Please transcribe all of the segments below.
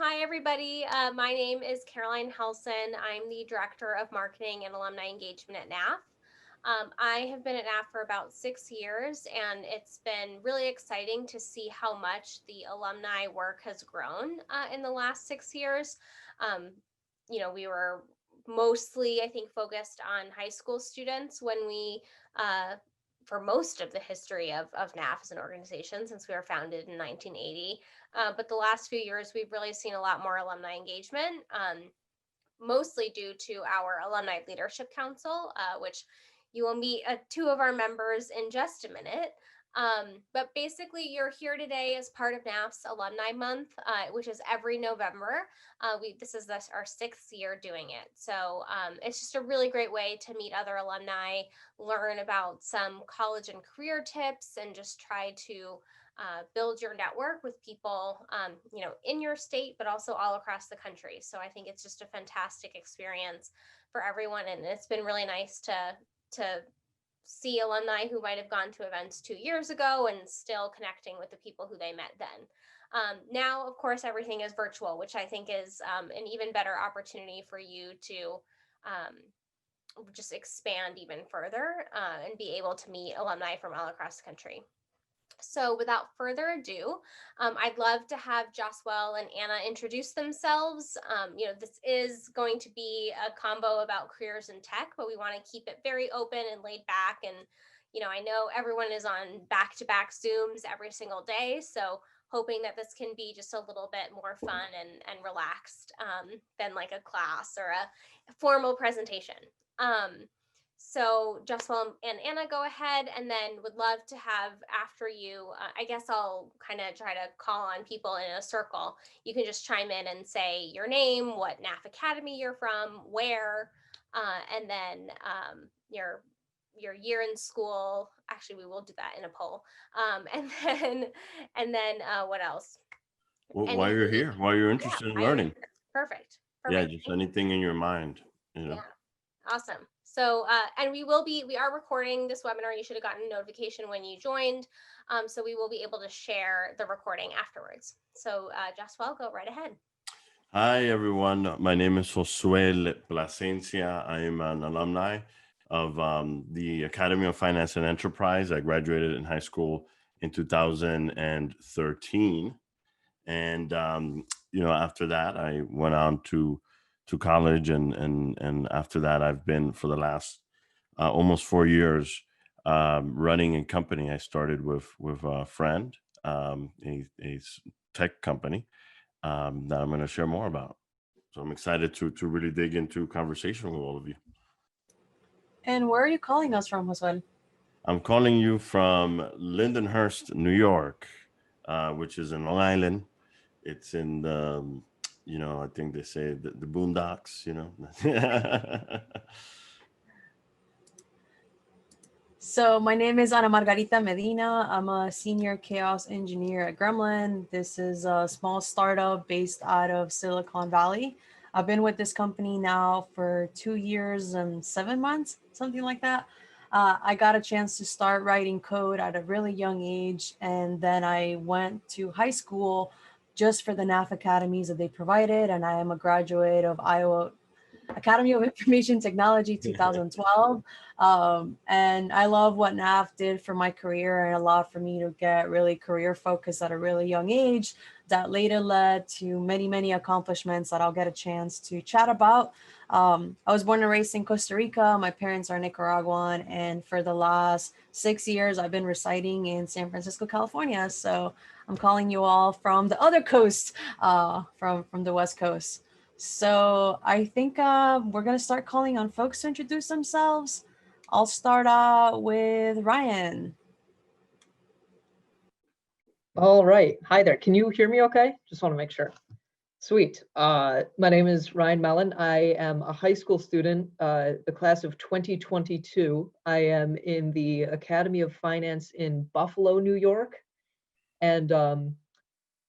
hi everybody. My name is Caroline Helson. I'm the Director of Marketing and Alumni Engagement at NAF. I have been at NAF for about 6 years, and it's been really exciting to see how much the alumni work has grown in the last 6 years. We were mostly, I think, focused on high school students when we for most of the history of NAF as an organization since we were founded in 1980. But the last few years, we've really seen a lot more alumni engagement, mostly due to our Alumni Leadership Council, which you will meet two of our members in just a minute. But basically, you're here today as part of NAF's Alumni Month, which is every November. This is our 6th year doing it. So it's just a really great way to meet other alumni, learn about some college and career tips, and just try to build your network with people, in your state, but also all across the country. So I think it's just a fantastic experience for everyone. And it's been really nice to see alumni who might have gone to events 2 years ago and still connecting with the people who they met then. Now, of course, everything is virtual, which I think is an even better opportunity for you to just expand even further and be able to meet alumni from all across the country. So without further ado, I'd love to have Josuel and Ana introduce themselves. This is going to be a combo about careers in tech, but we want to keep it very open and laid back. And, I know everyone is on back-to-back Zooms every single day. So hoping that this can be just a little bit more fun and relaxed than like a class or a formal presentation. So Josuel and Ana, go ahead, and then would love to have after you, I guess I'll kind of try to call on people in a circle. You can just chime in and say your name, what NAF Academy you're from, where, and then your year in school. Actually, we will do that in a poll. And then what else? Well, while you're here, while you're interested in learning. Perfect. Yeah, just anything in your mind, Yeah, awesome. So, and we are recording this webinar. You should have gotten a notification when you joined. So we will be able to share the recording afterwards. So Josuel, go right ahead. Hi, everyone. My name is Josuel Plasencia. I am an alumni of the Academy of Finance and Enterprise. I graduated in high school in 2013. And, after that, I went on to college. And after that, I've been for the last almost 4 years running a company. I started with a friend, a tech company that I'm going to share more about. So I'm excited to really dig into conversation with all of you. And where are you calling us from, Josuel? I'm calling you from Lindenhurst, New York, which is in Long Island. It's in the, I think they say the boondocks, So my name is Ana Margarita Medina. I'm a Senior Chaos Engineer at Gremlin. This is a small startup based out of Silicon Valley. I've been with this company now for 2 years and 7 months, something like that. I got a chance to start writing code at a really young age, and then I went to high school just for the NAF academies that they provided, and I am a graduate of Iowa Academy of Information Technology 2012. And I love what NAF did for my career and allowed for me to get really career focused at a really young age that later led to many, many accomplishments that I'll get a chance to chat about. I was born and raised in Costa Rica. My parents are Nicaraguan. And for the last 6 years, I've been residing in San Francisco, California. So I'm calling you all from the other coast, from the West Coast. So I think we're going to start calling on folks to introduce themselves. I'll start out with Ryan. All right. Hi there. Can you hear me okay? Just want to make sure. Sweet. My name is Ryan Mellon. I am a high school student, the class of 2022. I am in the Academy of Finance in Buffalo, New York. And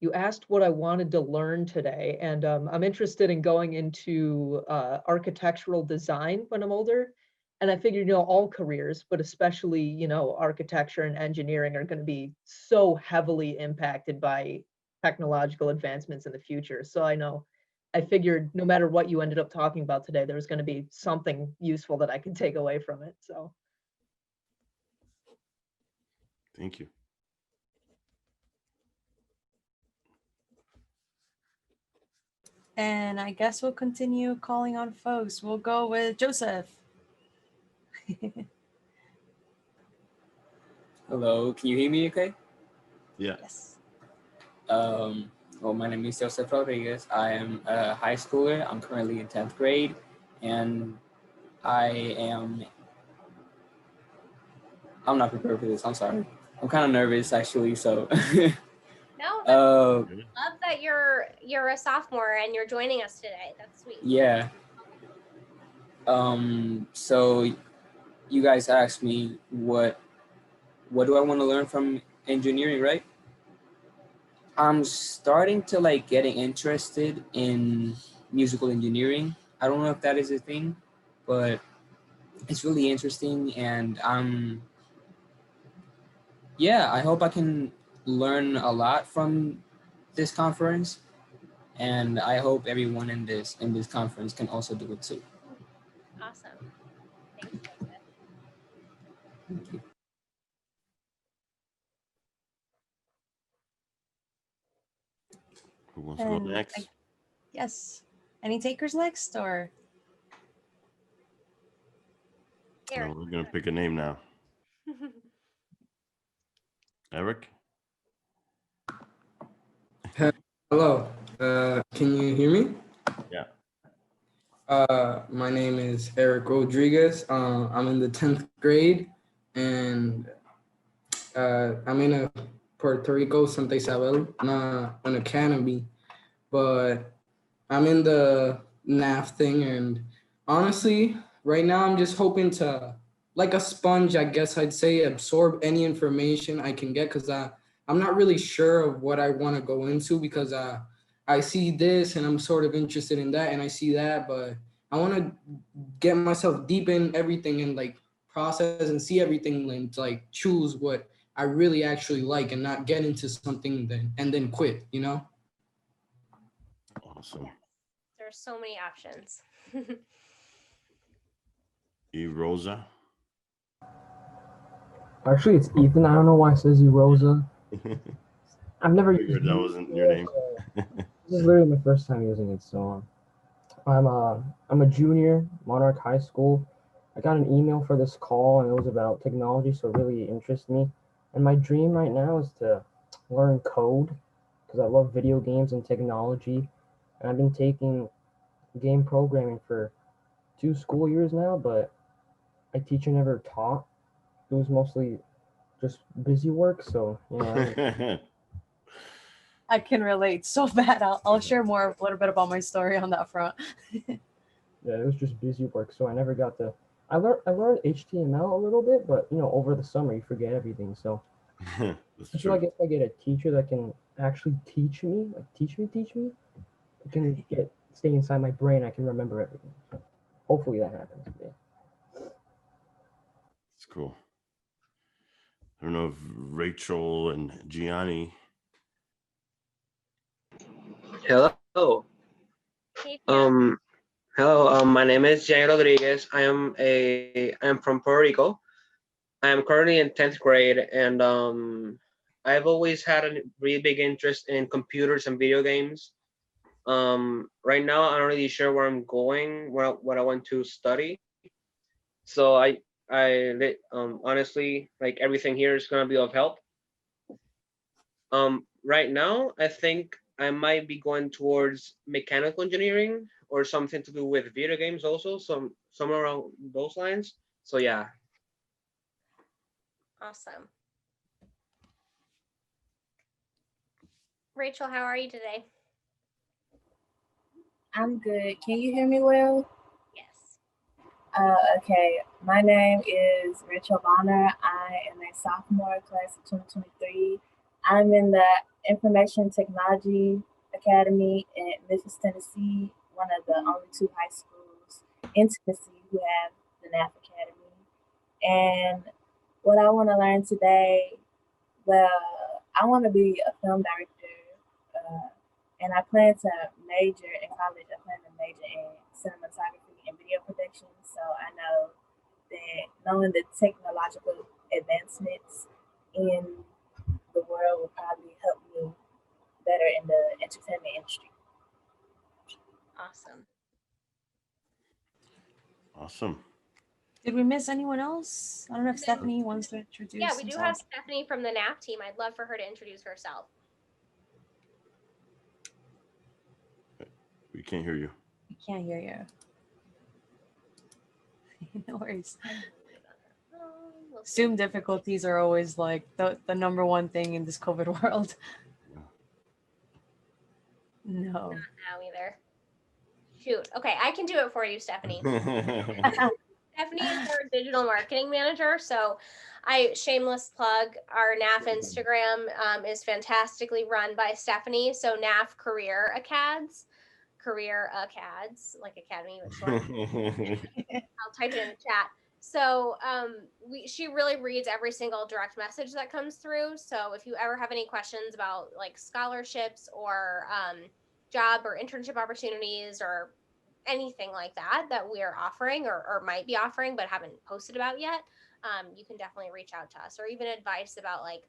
you asked what I wanted to learn today. And I'm interested in going into architectural design when I'm older. And I figured, all careers, but especially, architecture and engineering are going to be so heavily impacted by technological advancements in the future. So I figured no matter what you ended up talking about today, there was going to be something useful that I could take away from it. So Thank you. And I guess we'll continue calling on folks. We'll go with Joseph. Hello, can you hear me okay? Yeah. Yes. Well, my name is Josuel Rodriguez. I am a high schooler. I'm currently in 10th grade, and I'm not prepared for this. I'm sorry. I'm kind of nervous actually, so. No, uh, love that you're a sophomore and you're joining us today. That's sweet. yeah. So you guys asked me what do I want to learn from engineering, right? I'm starting to like getting interested in musical engineering. I don't know if that is a thing, but it's really interesting, and yeah, I hope I can learn a lot from this conference, and I hope everyone in this conference can also do it too. Awesome. Thanks, Joseph. Thank you. Who wants to go And next? yes. Any takers next or? Eric. We're going to pick a name now. Eric? Hello, can you hear me? Yeah. My name is Eric Rodriguez. I'm in the 10th grade, and I'm in a Puerto Rico, Santa Isabel, not an academy, but I'm in the NAF thing, and honestly, right now I'm just hoping to, like a sponge, I guess I'd say, absorb any information I can get, because I'm not really sure of what I want to go into, because I see this and I'm sort of interested in that, and I see that, but I want to get myself deep in everything and like process and see everything and like choose what I really actually like, and not get into something then quit, you know? Awesome. There's so many options. E. Rosa? Actually, it's Ethan. I don't know why it says Rosa. I've never used Figured that wasn't your name. This is literally my first time using it. So I'm a junior, Monarch High School. I got an email for this call, and it was about technology, so it really interests me. And my dream right now is to learn code, because I love video games and technology. And I've been taking game programming for 2 school years now, but my teacher never taught. It was mostly just busy work, so you know. I can relate so bad. I'll share more a little bit about my story on that front. Yeah, it was just busy work, so I never got to. I learned HTML a little bit, but you know, over the summer you forget everything. So That's I feel true. like if I get a teacher that can actually teach me, like teach me, it can stay inside my brain. I can remember everything. So hopefully that happens today. It's cool. I don't know if Rachel and Gianni. Hello. Hey, Tim. Hello. My name is Gian Rodriguez. I am from Puerto Rico. I am currently in 10th grade, and I've always had a really big interest in computers and video games. Right now, I'm not really sure where I'm going, what I want to study. So I honestly, like, everything here is gonna be of help. Right now, I think I might be going towards mechanical engineering or something to do with video games also, somewhere around those lines. So yeah. Awesome. Rachel, how are you today? I'm good. Can you hear me well? Yes. Okay. My name is Rachel Bonner. I am a sophomore, class of 2023. I'm in the Information Technology Academy in Memphis, Tennessee, one of the only 2 high schools in Tennessee who have the NAF Academy. And what I want to learn today, well, I want to be a film director And I plan to major in college. I plan to major in cinematography and video production. So I know that knowing the technological advancements in the world will probably help me better in the entertainment industry. Awesome. Awesome. Did we miss anyone else? I don't know if Stephanie wants to introduce. Yeah, we do have themselves. Stephanie from the NAF team. I'd love for her to introduce herself. We can't hear you. We can't hear you. No worries. We'll see. Zoom difficulties are always like the number one thing in this COVID world. No. Not now either. Shoot. Okay, I can do it for you, Stephanie. Stephanie is our digital marketing manager. So shameless plug, our NAF Instagram is fantastically run by Stephanie. So NAF Career Acads, like Academy, but short. I'll type it in the chat. So she really reads every single direct message that comes through. So if you ever have any questions about like scholarships or job or internship opportunities or anything like that we are offering or might be offering but haven't posted about yet, you can definitely reach out to us, or even advice about like,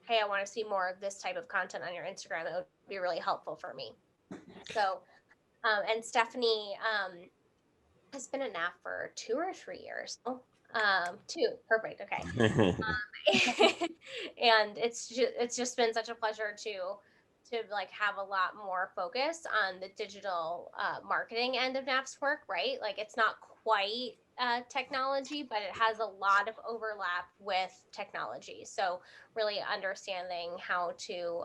hey, I want to see more of this type of content on your Instagram. That would be really helpful for me. So and Stephanie has been a NAF for 2 or 3 years. Oh, 2. Perfect. Okay. And it's just been such a pleasure to like have a lot more focus on the digital marketing end of NAF's work, right? Like it's not quite technology, but it has a lot of overlap with technology. So really understanding how to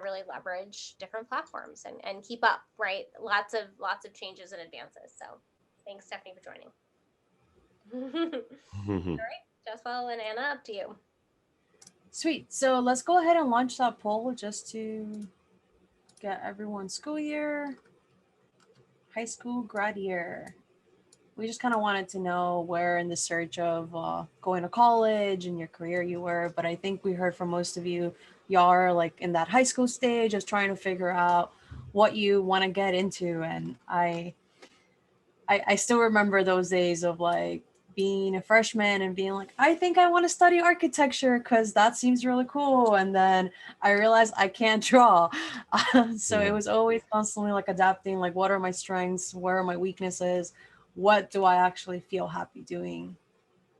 really leverage different platforms and keep up, right? Lots of changes and advances. So thanks, Stephanie, for joining. All right, Josuel and Anna, up to you. Sweet. So let's go ahead and launch that poll just to get everyone's school year, high school grad year. We just kind of wanted to know where in the search of going to college and your career you were. But I think we heard from most of you, y'all are like in that high school stage, just trying to figure out what you want to get into. And I still remember those days of like being a freshman and being like, I think I want to study architecture because that seems really cool. And then I realized I can't draw. So it was always constantly like adapting, like what are my strengths? Where are my weaknesses? What do I actually feel happy doing?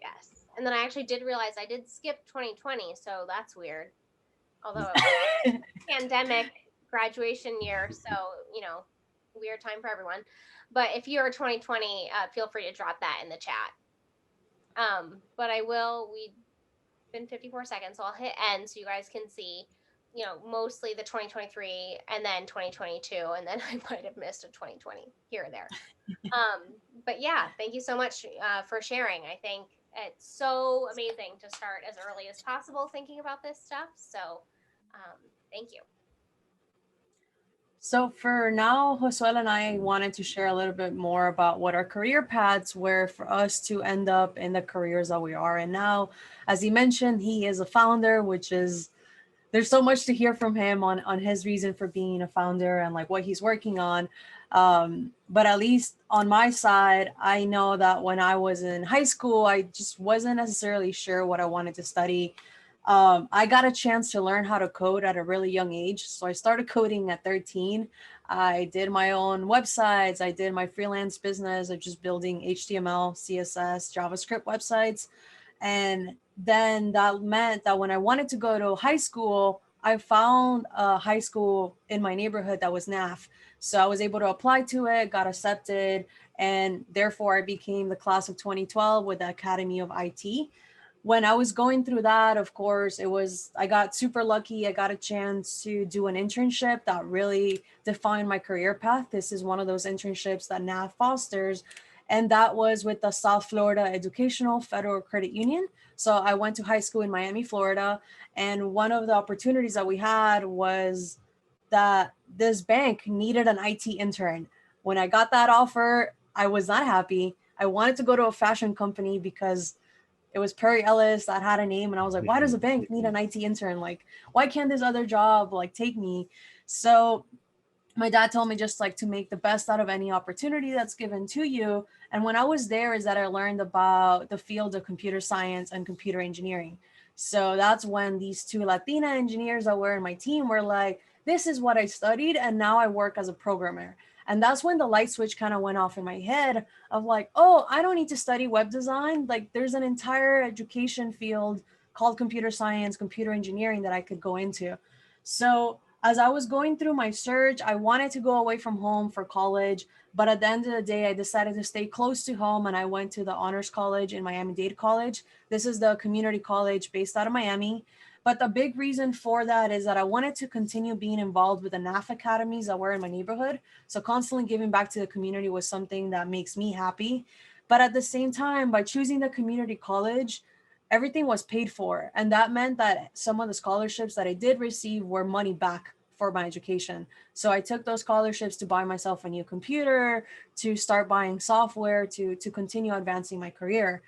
Yes. And then I actually did realize I did skip 2020. So that's weird. Although it was pandemic graduation year. So, weird time for everyone. But if you're 2020, feel free to drop that in the chat. But we've been 54 seconds, so I'll hit end so you guys can see, mostly the 2023 and then 2022, and then I might have missed a 2020 here or there. But yeah, thank you so much for sharing. I think it's so amazing to start as early as possible thinking about this stuff. So thank you. So for now, Josuel and I wanted to share a little bit more about what our career paths were for us to end up in the careers that we are in now. As he mentioned, he is a founder, which is, there's so much to hear from him on his reason for being a founder and like what he's working on. But at least on my side, I know that when I was in high school, I just wasn't necessarily sure what I wanted to study. I got a chance to learn how to code at a really young age. So I started coding at 13. I did my own websites. I did my freelance business of just building HTML, CSS, JavaScript websites. And then that meant that when I wanted to go to high school, I found a high school in my neighborhood that was NAF. So I was able to apply to it, got accepted, and therefore I became the class of 2012 with the Academy of IT. When I was going through that, of course, I got super lucky. I got a chance to do an internship that really defined my career path. This is one of those internships that NAF fosters, and that was with the South Florida Educational Federal Credit Union. So I went to high school in Miami, Florida, and one of the opportunities that we had was that this bank needed an IT intern. When I got that offer, I was not happy. I wanted to go to a fashion company because it was Perry Ellis that had a name, and I was like, why does a bank need an IT intern? Like, why can't this other job like take me? So my dad told me just like to make the best out of any opportunity that's given to you. And when I was there is that I learned about the field of computer science and computer engineering. So that's when these two Latina engineers that were in my team were like, this is what I studied, and now I work as a programmer. And that's when the light switch kind of went off in my head of like, oh, I don't need to study web design. Like there's an entire education field called computer science, computer engineering that I could go into. So as I was going through my search, I wanted to go away from home for college. But at the end of the day, I decided to stay close to home, and I went to the Honors College in Miami-Dade College. This is the community college based out of Miami. But the big reason for that is that I wanted to continue being involved with the NAF academies that were in my neighborhood. So constantly giving back to the community was something that makes me happy. But at the same time, by choosing the community college, everything was paid for. And that meant that some of the scholarships that I did receive were money back for my education. So I took those scholarships to buy myself a new computer, to start buying software, to continue advancing my career.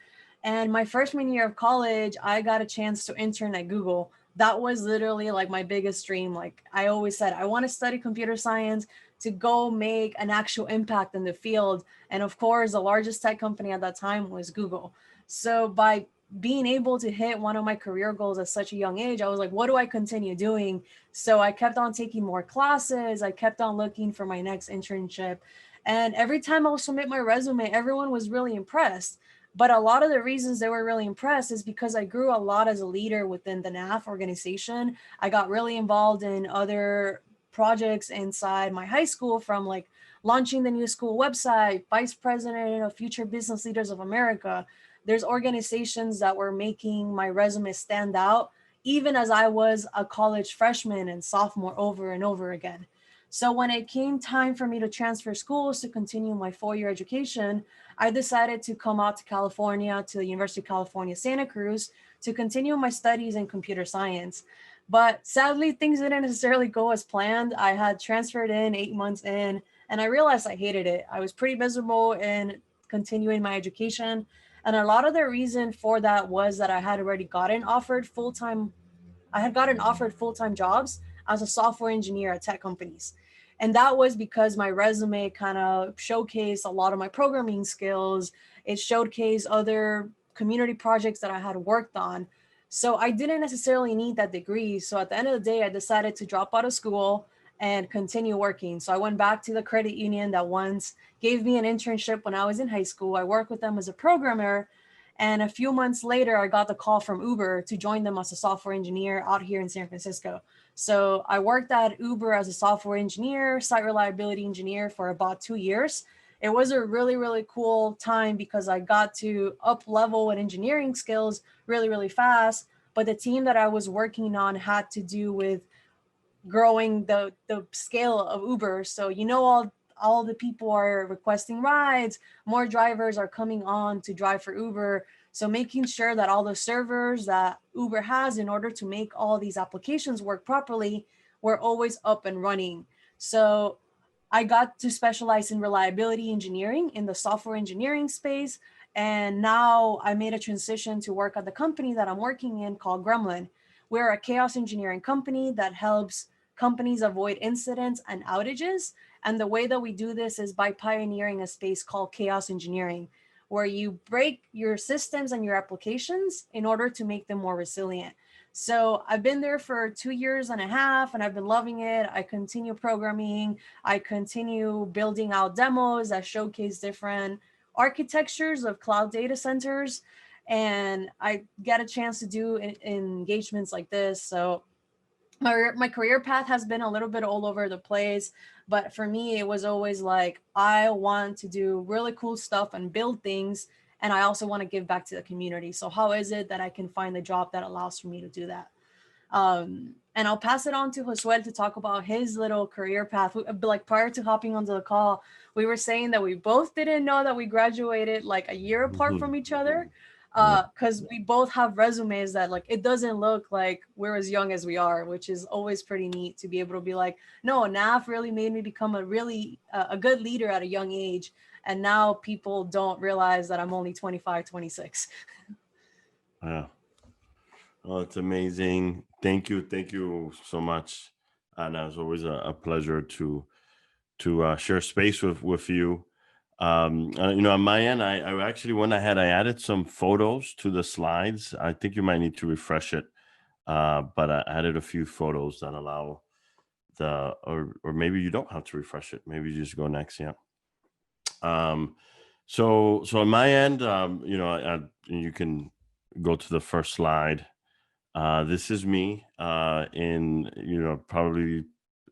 And my freshman year of college, I got a chance to intern at Google. That was literally like my biggest dream. Like I always said, I want to study computer science to go make an actual impact in the field. And of course, the largest tech company at that time was Google. So by being able to hit one of my career goals at such a young age, I was like, what do I continue doing? So I kept on taking more classes. I kept on looking for my next internship. And every time I would submit my resume, everyone was really impressed. But a lot of the reasons they were really impressed is because I grew a lot as a leader within the NAF organization. I got really involved in other projects inside my high school, from like launching the new school website, vice president of Future Business Leaders of America. There's organizations that were making my resume stand out, even as I was a college freshman and sophomore over and over again. So when it came time for me to transfer schools to continue my 4-year education, I decided to come out to California, to the University of California, Santa Cruz, to continue my studies in computer science. But sadly, things didn't necessarily go as planned. I had transferred in 8 months in, and I realized I hated it. I was pretty miserable in continuing my education. And a lot of the reason for that was that I had already gotten offered full-time jobs as a software engineer at tech companies. And that was because my resume kind of showcased a lot of my programming skills. It showcased other community projects that I had worked on. So I didn't necessarily need that degree. So at the end of the day, I decided to drop out of school and continue working. So I went back to the credit union that once gave me an internship when I was in high school. I worked with them as a programmer. And a few months later, I got the call from Uber to join them as a software engineer out here in San Francisco. So I worked at Uber as a software engineer, site reliability engineer for about 2 years. It was a really, really cool time because I got to up level in engineering skills really, really fast. But the team that I was working on had to do with growing the scale of Uber. So, all the people are requesting rides, more drivers are coming on to drive for Uber. So making sure that all the servers that Uber has in order to make all these applications work properly were always up and running. So I got to specialize in reliability engineering in the software engineering space. And now I made a transition to work at the company that I'm working in called Gremlin. We're a chaos engineering company that helps companies avoid incidents and outages. And the way that we do this is by pioneering a space called chaos engineering, where you break your systems and your applications in order to make them more resilient. So I've been there for 2.5 years and I've been loving it. I continue programming. I continue building out demos that showcase different architectures of cloud data centers. And I get a chance to do engagements like this. So my career path has been a little bit all over the place, but for me, it was always like, I want to do really cool stuff and build things. And I also want to give back to the community. So how is it that I can find the job that allows for me to do that? And I'll pass it on to Josuel to talk about his little career path. Like prior to hopping onto the call, we were saying that we both didn't know that we graduated like a year apart from each other. Because we both have resumes that like it doesn't look like we're as young as we are, which is always pretty neat to be able to be like, no, NAF really made me become a good leader at a young age, and now people don't realize that I'm only 25, 26. Yeah. Oh, it's amazing. Thank you. Thank you so much. And it's always a pleasure to share space with you. On my end, I actually went ahead. I added some photos to the slides. I think you might need to refresh it, but I added a few photos that allow or maybe you don't have to refresh it. Maybe you just go next. Yeah. So on my end, you can go to the first slide. This is me in probably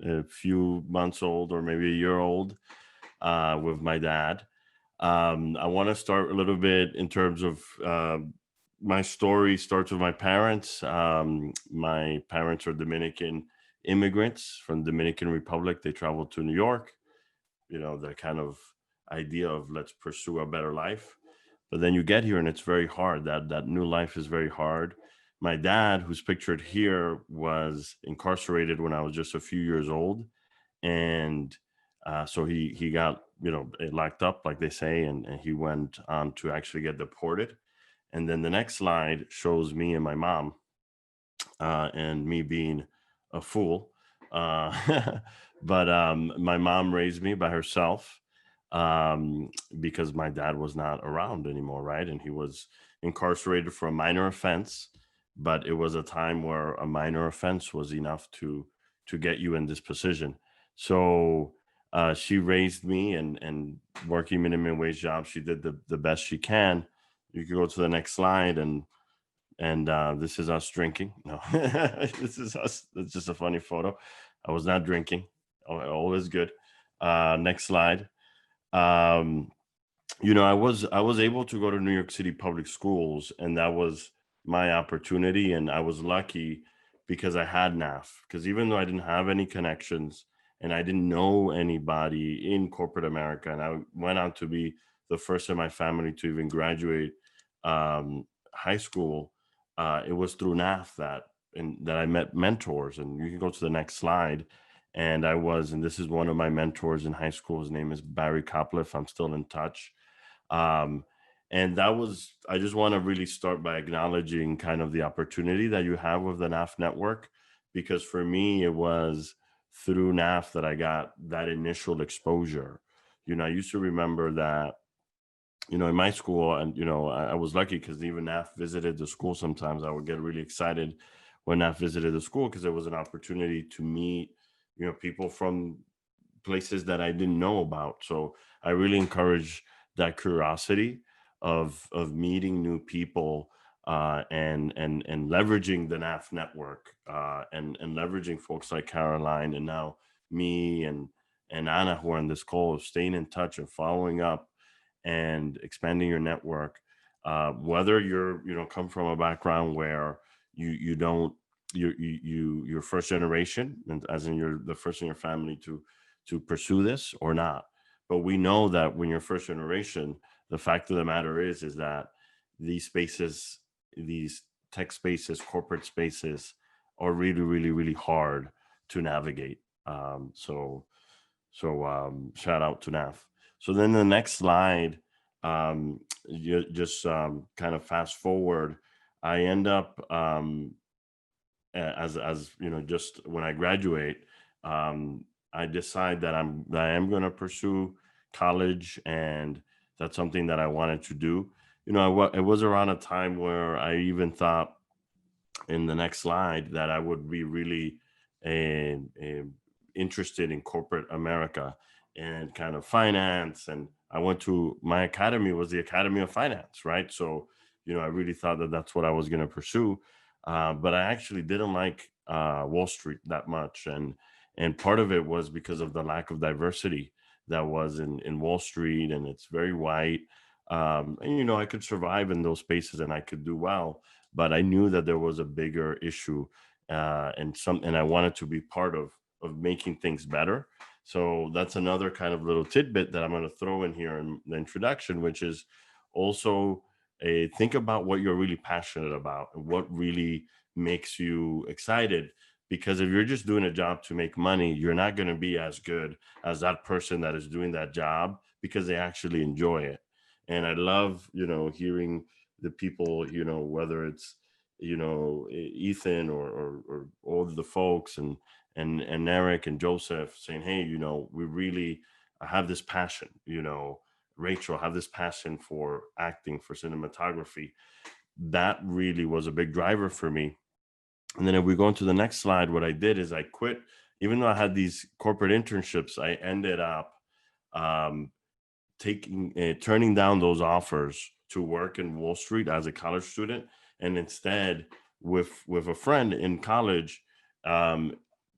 a few months old or maybe a year old with my dad. I want to start a little bit in terms of my story starts with my parents. My parents are Dominican immigrants from Dominican Republic. They traveled to New York. The kind of idea of let's pursue a better life. But then you get here and it's very hard. That new life is very hard. My dad, who's pictured here, was incarcerated when I was just a few years old. And so he got, locked up, like they say, and he went on to actually get deported. And then the next slide shows me and my mom and me being a fool. But my mom raised me by herself because my dad was not around anymore, right? And he was incarcerated for a minor offense, but it was a time where a minor offense was enough to get you in this position. So she raised me and working minimum wage job. She did the best she can. You can go to the next slide and this is us drinking. No, this is us. It's just a funny photo. I was not drinking. Always good. Next slide. I was able to go to New York City public schools, and that was my opportunity. And I was lucky because I had NAF. Because even though I didn't have any connections and I didn't know anybody in corporate America, and I went on to be the first in my family to even graduate high school. It was through NAF that I met mentors, and you can go to the next slide. And this is one of my mentors in high school. His name is Barry Copliff. I'm still in touch. And I just want to really start by acknowledging kind of the opportunity that you have with the NAF network, because for me, it was through NAF that I got that initial exposure. I used to remember that in my school, and, I was lucky because even NAF visited the school. Sometimes I would get really excited when NAF visited the school because it was an opportunity to meet, people from places that I didn't know about. So I really encourage that curiosity of meeting new people and leveraging the NAF network and leveraging folks like Caroline and now me and Ana, who are on this call, of staying in touch and following up and expanding your network, whether you're come from a background where you're first generation, and as in you're the first in your family to pursue this or not. But we know that when you're first generation, the fact of the matter is that these spaces, these tech spaces, corporate spaces, are really, really, really hard to navigate. So shout out to NAF. So then the next slide, you just kind of fast forward. I end up as just when I graduate, I decide that I am going to pursue college, and that's something that I wanted to do. It was around a time where I even thought in the next slide that I would be really interested in corporate America and kind of finance. And I went to my academy was the Academy of Finance, right? So, I really thought that that's what I was going to pursue. But I actually didn't like Wall Street that much. And part of it was because of the lack of diversity that was in Wall Street, and it's very white. And, I could survive in those spaces and I could do well, but I knew that there was a bigger issue and I wanted to be part of making things better. So that's another kind of little tidbit that I'm going to throw in here in the introduction, which is also think about what you're really passionate about and what really makes you excited. Because if you're just doing a job to make money, you're not going to be as good as that person that is doing that job because they actually enjoy it. And I love, hearing the people, you know, whether it's, you know, Ethan or all of the folks and Eric and Joseph saying, hey, you know, we really have this passion, you know, Rachel, have this passion for acting, for cinematography. That really was a big driver for me. And then if we go into the next slide, what I did is I quit. Even though I had these corporate internships, I ended up turning down those offers to work in Wall Street as a college student, and instead, with a friend in college,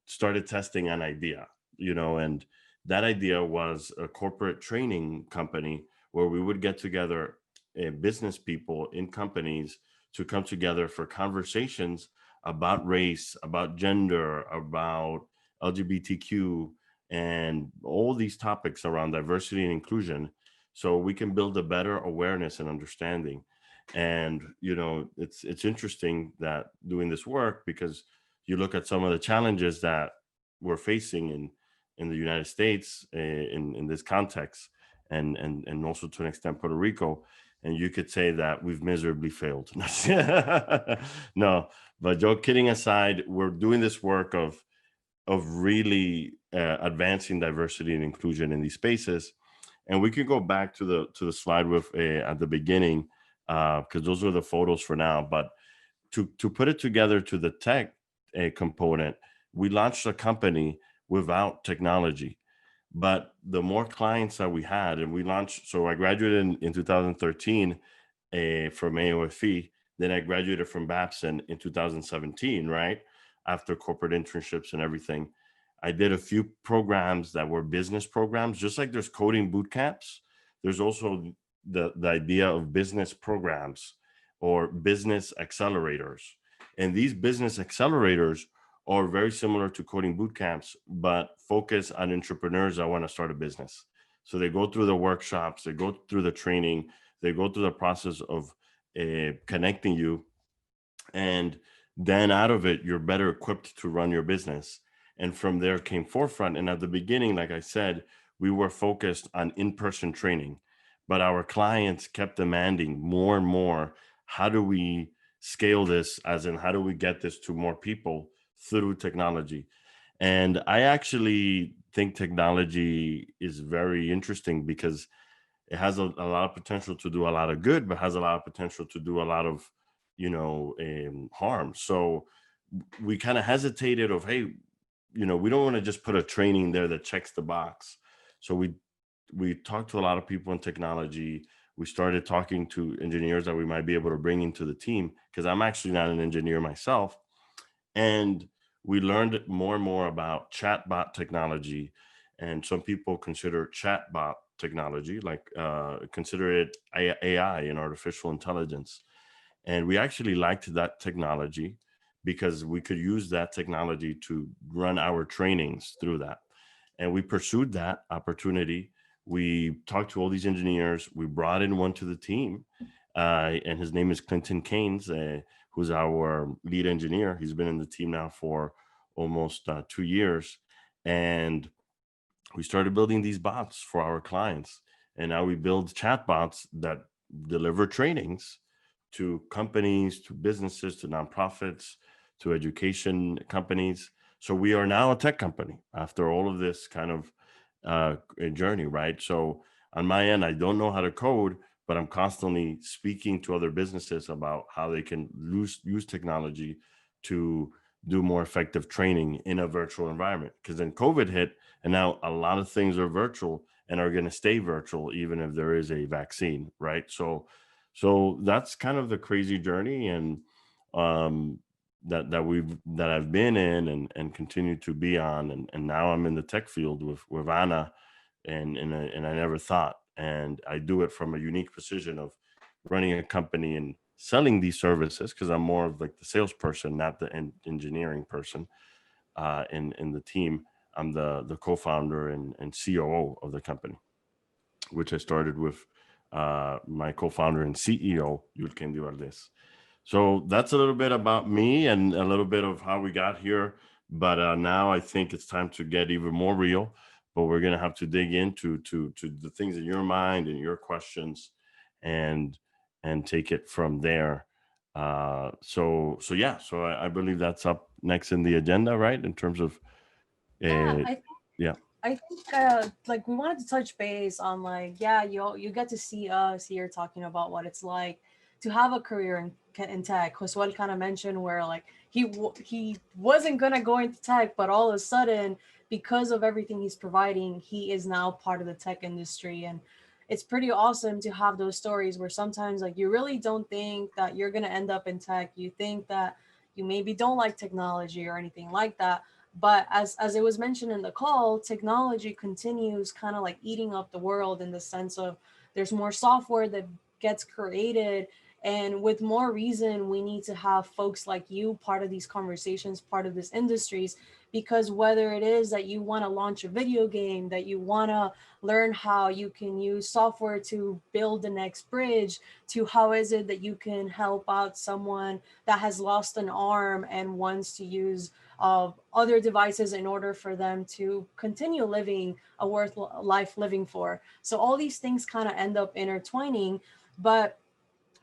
started testing an idea, you know, and that idea was a corporate training company where we would get together business people in companies to come together for conversations about race, about gender, about LGBTQ, and all these topics around diversity and inclusion, so we can build a better awareness and understanding. And you know, it's interesting that doing this work, because you look at some of the challenges that we're facing in the United States in this context, and also to an extent Puerto Rico, and you could say that we've miserably failed. No, but joke kidding aside, we're doing this work of really advancing diversity and inclusion in these spaces. And we can go back to the slide with at the beginning, because those are the photos for now. But to put it together to the tech component, we launched a company without technology. But the more clients that we had, and we launched, so I graduated in 2013 from AOFE, then I graduated from Babson in 2017, right? After corporate internships and everything. I did a few programs that were business programs, just like there's coding boot camps. There's also the idea of business programs or business accelerators. And these business accelerators are very similar to coding boot camps, but focus on entrepreneurs that want to start a business. So they go through the workshops, they go through the training, they go through the process of connecting you. And then out of it, you're better equipped to run your business. And from there came Forefront. And at the beginning, like I said, we were focused on in-person training, but our clients kept demanding more and more, how do we scale this, as in how do we get this to more people through technology? And I actually think technology is very interesting because it has a lot of potential to do a lot of good, but has a lot of potential to do a lot of, you know, harm. So we kind of hesitated of, hey, you know, we don't want to just put a training there that checks the box. So we talked to a lot of people in technology. We started talking to engineers that we might be able to bring into the team, because I'm actually not an engineer myself. And we learned more and more about chatbot technology. And some people consider chatbot technology, like consider it AI and artificial intelligence. And we actually liked that technology because we could use that technology to run our trainings through that. And we pursued that opportunity. We talked to all these engineers. We brought in one to the team, and his name is Clinton Keynes, who's our lead engineer. He's been in the team now for almost 2 years. And we started building these bots for our clients. And now we build chatbots that deliver trainings to companies, to businesses, to nonprofits, to education companies. So we are now a tech company after all of this kind of journey, right? So on my end, I don't know how to code, but I'm constantly speaking to other businesses about how they can use technology to do more effective training in a virtual environment. Because then COVID hit, and now a lot of things are virtual and are going to stay virtual even if there is a vaccine, right? So that's kind of the crazy journey, and that I've been in and continue to be on, and now I'm in the tech field with Ana, and I never thought, and I do it from a unique position of running a company and selling these services, because I'm more of like the salesperson, not the engineering person in the team. I'm the co-founder and COO of the company, which I started with my co-founder and CEO, Yulken Duardes. So that's a little bit about me and a little bit of how we got here. But now I think it's time to get even more real. But we're going to have to dig into to the things in your mind and your questions. And and take it from there. So I believe that's up next in the agenda, right? In terms of, I think like we wanted to touch base on like, yeah, you get to see us here talking about what it's like to have a career in tech. Josuel kind of mentioned where like he wasn't gonna go into tech, but all of a sudden, because of everything he's providing, he is now part of the tech industry. And it's pretty awesome to have those stories where sometimes like you really don't think that you're gonna end up in tech. You think that you maybe don't like technology or anything like that. But as it was mentioned in the call, technology continues kind of like eating up the world in the sense of there's more software that gets created. And with more reason, we need to have folks like you part of these conversations, part of this industries, because whether it is that you want to launch a video game, that you want to learn how you can use software to build the next bridge, to how is it that you can help out someone that has lost an arm and wants to use other devices in order for them to continue living a worth life living for. So all these things kind of end up intertwining, but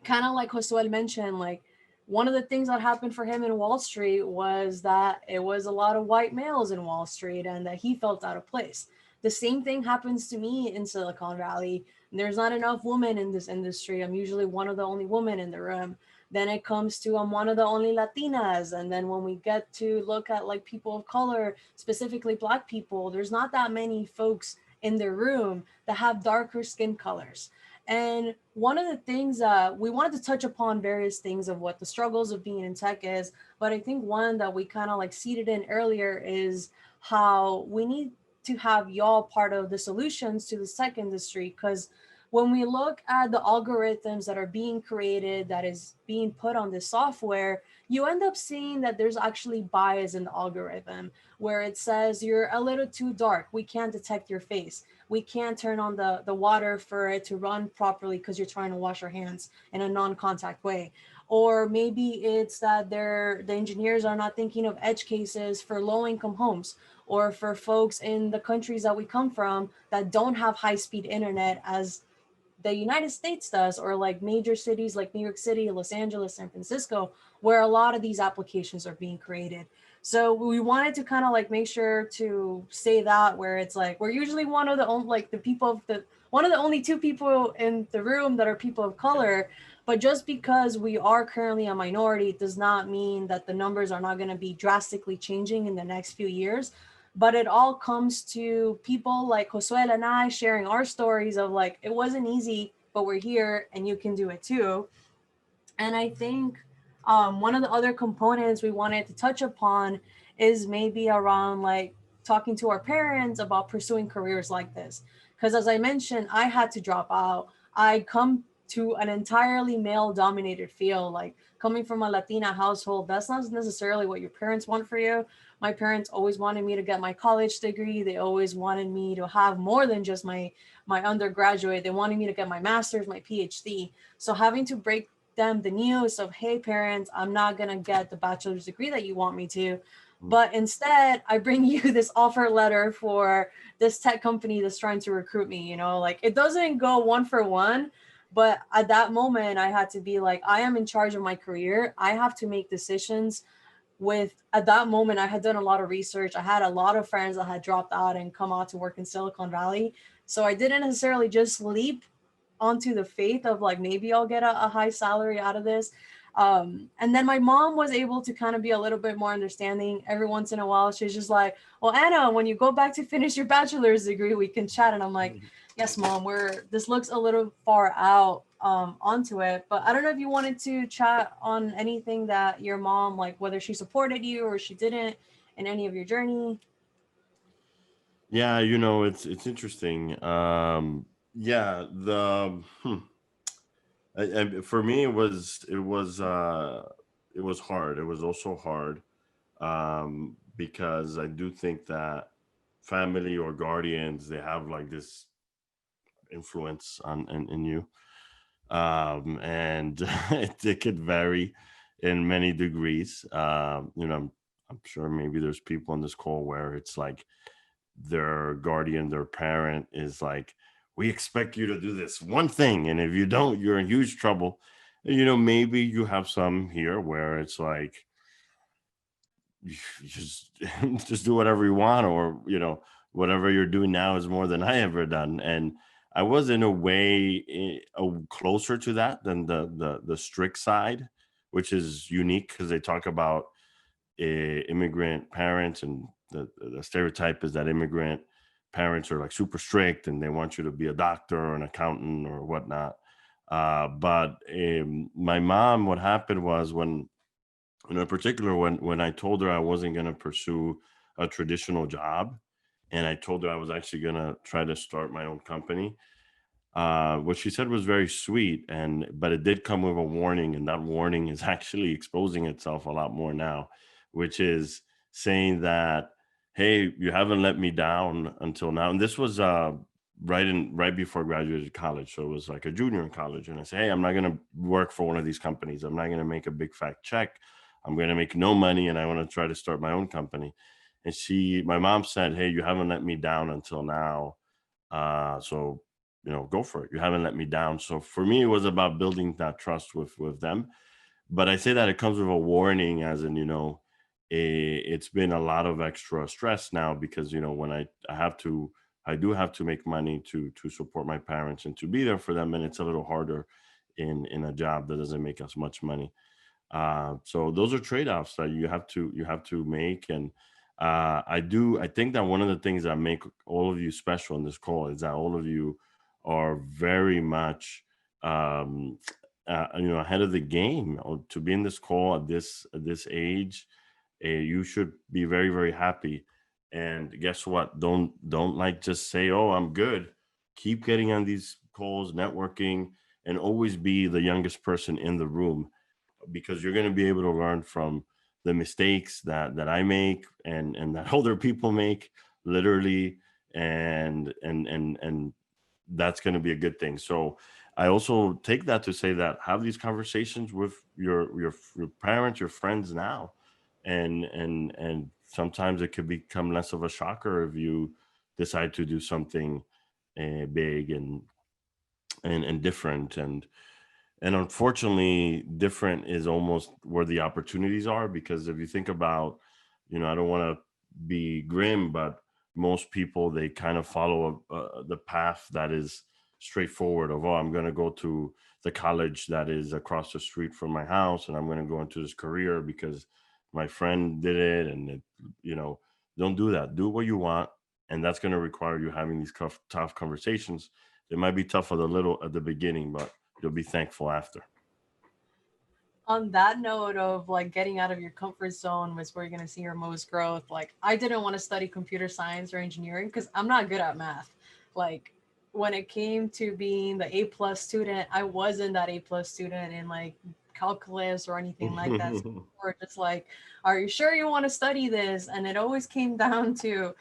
kind of like Josuel mentioned, like one of the things that happened for him in Wall Street was that it was a lot of white males in Wall Street and that he felt out of place. The same thing happens to me in Silicon Valley. There's not enough women in this industry. I'm usually one of the only women in the room. Then it comes to I'm one of the only Latinas. And then when we get to look at like people of color, specifically Black people, there's not that many folks in the room that have darker skin colors. And one of the things we wanted to touch upon various things of what the struggles of being in tech is, but I think one that we kind of like seeded in earlier is how we need to have y'all part of the solutions to the tech industry. Because when we look at the algorithms that are being created, that is being put on this software, you end up seeing that there's actually bias in the algorithm where it says you're a little too dark. We can't detect your face. We can't turn on the water for it to run properly because you're trying to wash your hands in a non-contact way. Or maybe it's that the engineers are not thinking of edge cases for low-income homes or for folks in the countries that we come from that don't have high-speed internet as the United States does, or like major cities like New York City, Los Angeles, San Francisco, where a lot of these applications are being created. So we wanted to kind of like make sure to say that where it's like, we're usually one of the only, like the people of the, one of the only two people in the room that are people of color, but just because we are currently a minority does not mean that the numbers are not going to be drastically changing in the next few years. But it all comes to people like Josuel and I sharing our stories of like, it wasn't easy, but we're here and you can do it too. And I think one of the other components we wanted to touch upon is maybe around like talking to our parents about pursuing careers like this. Because as I mentioned, I had to drop out. I come to an entirely male dominated field, like coming from a Latina household, that's not necessarily what your parents want for you. My parents always wanted me to get my college degree. They always wanted me to have more than just my undergraduate. They wanted me to get my master's, my PhD. So having to break them the news of, hey parents, I'm not gonna get the bachelor's degree that you want me to, but instead I bring you this offer letter for this tech company that's trying to recruit me, you know, like it doesn't go one for one. But at that moment I had to be like, I am in charge of my career. I have to make decisions with, at that moment I had done a lot of research. I had a lot of friends that had dropped out and come out to work in Silicon Valley. So I didn't necessarily just leap onto the faith of like, maybe I'll get a high salary out of this. And then my mom was able to kind of be a little bit more understanding. Every once in a while, she's just like, well, Anna, when you go back to finish your bachelor's degree, we can chat. And I'm like, yes, mom, this looks a little far out onto it. But I don't know if you wanted to chat on anything that your mom, like whether she supported you or she didn't in any of your journey. Yeah, you know, it's interesting. Yeah, for me it was hard. It was also hard because I do think that family or guardians, they have like this influence in you, and it could vary in many degrees. You know, I'm sure maybe there's people on this call where it's like their guardian, their parent is like, we expect you to do this one thing, and if you don't, you're in huge trouble. You know, maybe you have some here where it's like, you just just do whatever you want, or you know, whatever you're doing now is more than I ever done. And I was in a way closer to that than the strict side, which is unique because they talk about immigrant parents, and the stereotype is that immigrant parents are like super strict and they want you to be a doctor or an accountant or whatnot. But my mom, what happened was, when, you know, in particular, when I told her I wasn't going to pursue a traditional job, and I told her I was actually going to try to start my own company, what she said was very sweet, and but it did come with a warning, and that warning is actually exposing itself a lot more now, which is saying that, hey, you haven't let me down until now. And this was right before I graduated college, so it was like a junior in college. And I say, hey, I'm not going to work for one of these companies. I'm not going to make a big fat check. I'm going to make no money, and I want to try to start my own company. And my mom said, hey, you haven't let me down until now. So, you know, go for it. You haven't let me down. So for me, it was about building that trust with them. But I say that it comes with a warning, as in, you know, it's been a lot of extra stress now, because, you know, when I do have to make money to support my parents and to be there for them. And it's a little harder in a job that doesn't make as much money. So those are trade-offs that you have to make. And I think that one of the things that make all of you special in this call is that all of you are very much you know, ahead of the game, or to be in this call at this age. You should be very, very happy. And guess what? Don't like just say, oh, I'm good. Keep getting on these calls, networking, and always be the youngest person in the room, because you're going to be able to learn from the mistakes that I make, and that older people make, literally. And that's going to be a good thing. So I also take that to say that have these conversations with your parents, your friends now. And sometimes it could become less of a shocker if you decide to do something big and different. And unfortunately, different is almost where the opportunities are, because if you think about, you know, I don't want to be grim, but most people, they kind of follow the path that is straightforward of, oh, I'm going to go to the college that is across the street from my house, and I'm going to go into this career because my friend did it. And it, you know, don't do that. Do what you want. And that's going to require you having these tough conversations. It might be tough at the beginning, but you'll be thankful after. On that note of like getting out of your comfort zone was where you're going to see your most growth. Like, I didn't want to study computer science or engineering because I'm not good at math. Like, when it came to being the A+ student, I wasn't that A+ student in like calculus or anything like that. So we're just like, are you sure you want to study this? And it always came down to,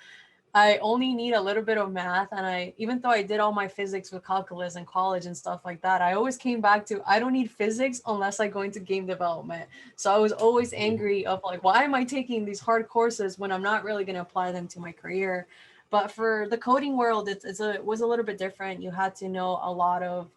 I only need a little bit of math. And even though I did all my physics with calculus in college and stuff like that, I always came back to, I don't need physics unless I go into game development. So I was always angry of like, why am I taking these hard courses when I'm not really going to apply them to my career? But for the coding world, it was a little bit different. You had to know a lot of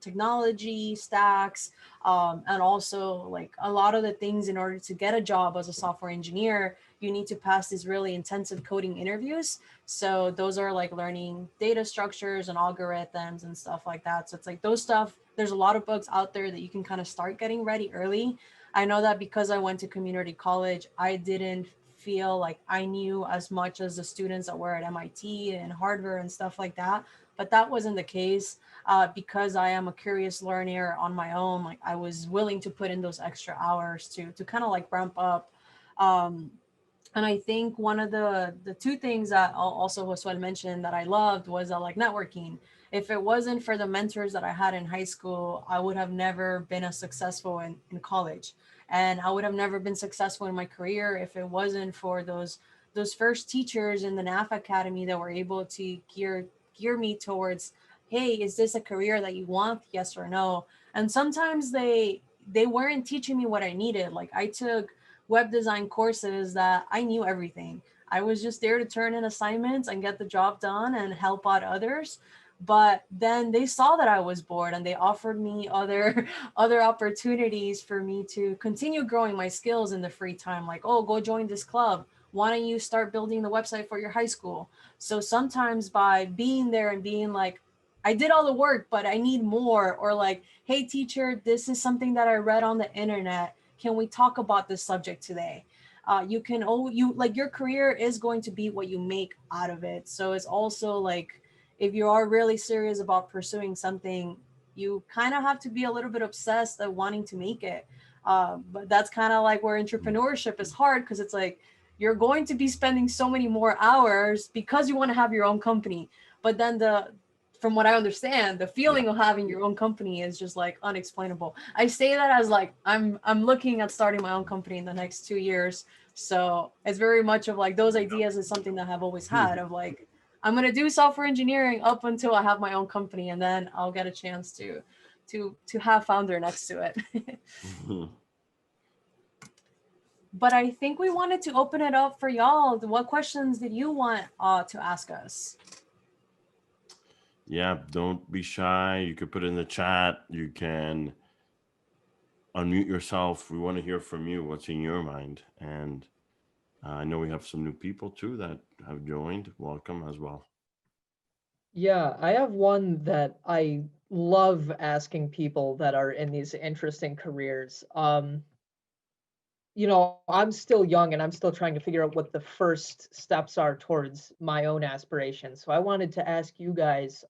technology stacks, and also like a lot of the things in order to get a job as a software engineer. You need to pass these really intensive coding interviews. So those are like learning data structures and algorithms and stuff like that. So it's like those stuff, there's a lot of books out there that you can kind of start getting ready early. I know that because I went to community college, I didn't feel like I knew as much as the students that were at MIT and Harvard and stuff like that. But that wasn't the case. Because I am a curious learner on my own, like I was willing to put in those extra hours to kind of like ramp up. And I think one of the two things that also Josuel mentioned that I loved was like networking. If it wasn't for the mentors that I had in high school, I would have never been as successful in college. And I would have never been successful in my career if it wasn't for those first teachers in the NAF Academy that were able to gear me towards, hey, is this a career that you want? Yes or no. And sometimes they weren't teaching me what I needed. Like, I took web design courses that I knew everything. I was just there to turn in assignments and get the job done and help out others. But then they saw that I was bored and they offered me other opportunities for me to continue growing my skills in the free time. Like, oh, go join this club. Why don't you start building the website for your high school? So sometimes by being there and being like, I did all the work, but I need more. Or like, hey, teacher, this is something that I read on the internet. Can we talk about this subject today? Your career is going to be what you make out of it. So it's also like, if you are really serious about pursuing something, you kind of have to be a little bit obsessed at wanting to make it. But that's kind of like where entrepreneurship is hard, because it's like you're going to be spending so many more hours because you want to have your own company. But then from what I understand, the feeling of having your own company is just like unexplainable. I say that as like I'm looking at starting my own company in the next 2 years. So it's very much of like those ideas is something that I've always had of like, I'm going to do software engineering up until I have my own company, and then I'll get a chance to have founder next to it. But I think we wanted to open it up for y'all. What questions did you want to ask us? Yeah, don't be shy. You could put it in the chat. You can unmute yourself. We want to hear from you. What's in your mind? And I know we have some new people too that have joined. Welcome as well. Yeah, I have one that I love asking people that are in these interesting careers. You know, I'm still young and I'm still trying to figure out what the first steps are towards my own aspirations. So I wanted to ask you guys,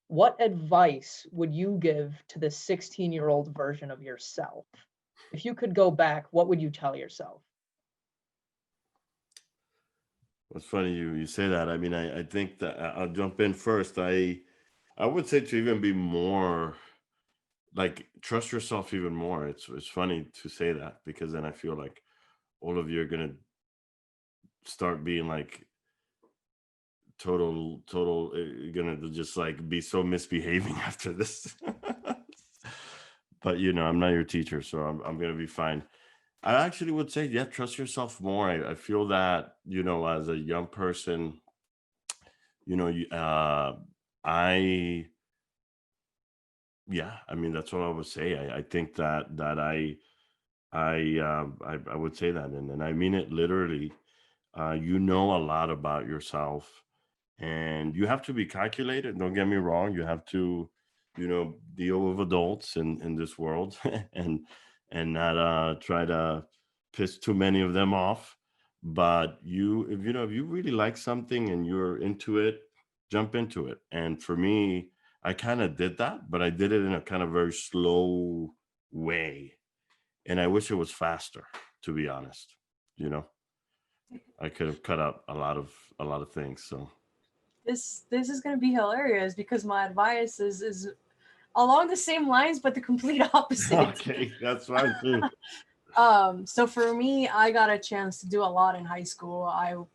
what advice would you give to the 16-year-old version of yourself? If you could go back, what would you tell yourself? It's funny you say that. I mean, I think that I'll jump in first. I would say to even be more like trust yourself even more. It's funny to say that, because then I feel like all of you are gonna start being like total gonna just like be so misbehaving after this. But you know, I'm not your teacher, so I'm gonna be fine. I actually would say, yeah, trust yourself more. I feel that, you know, as a young person, you know, I I mean, that's what I would say. I think that I would say that, and I mean it literally. You know a lot about yourself, and you have to be calculated. Don't get me wrong. You have to, you know, deal with adults in this world, and not try to piss too many of them off. But if you know, if you really like something and you're into it, jump into it. And for me, I kind of did that, but I did it in a kind of very slow way, and I wish it was faster, to be honest. You know, I could have cut out a lot of things. So This is going to be hilarious, because my advice is along the same lines, but the complete opposite. okay, that's fine too. So for me, I got a chance to do a lot in high school.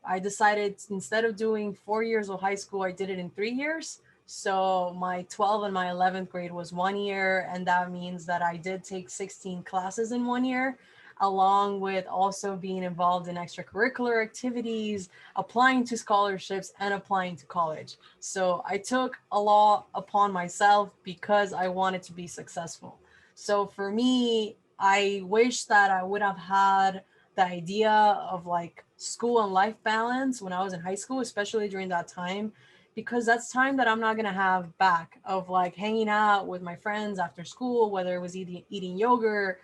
I decided, instead of doing 4 years of high school, I did it in 3 years. So my 12th and my 11th grade was 1 year, and that means that I did take 16 classes in 1 year, along with also being involved in extracurricular activities, applying to scholarships, and applying to college. So I took a lot upon myself because I wanted to be successful. So for me, I wish that I would have had the idea of like school and life balance when I was in high school, especially during that time, because that's time that I'm not going to have back, of like hanging out with my friends after school, whether it was eating yogurt,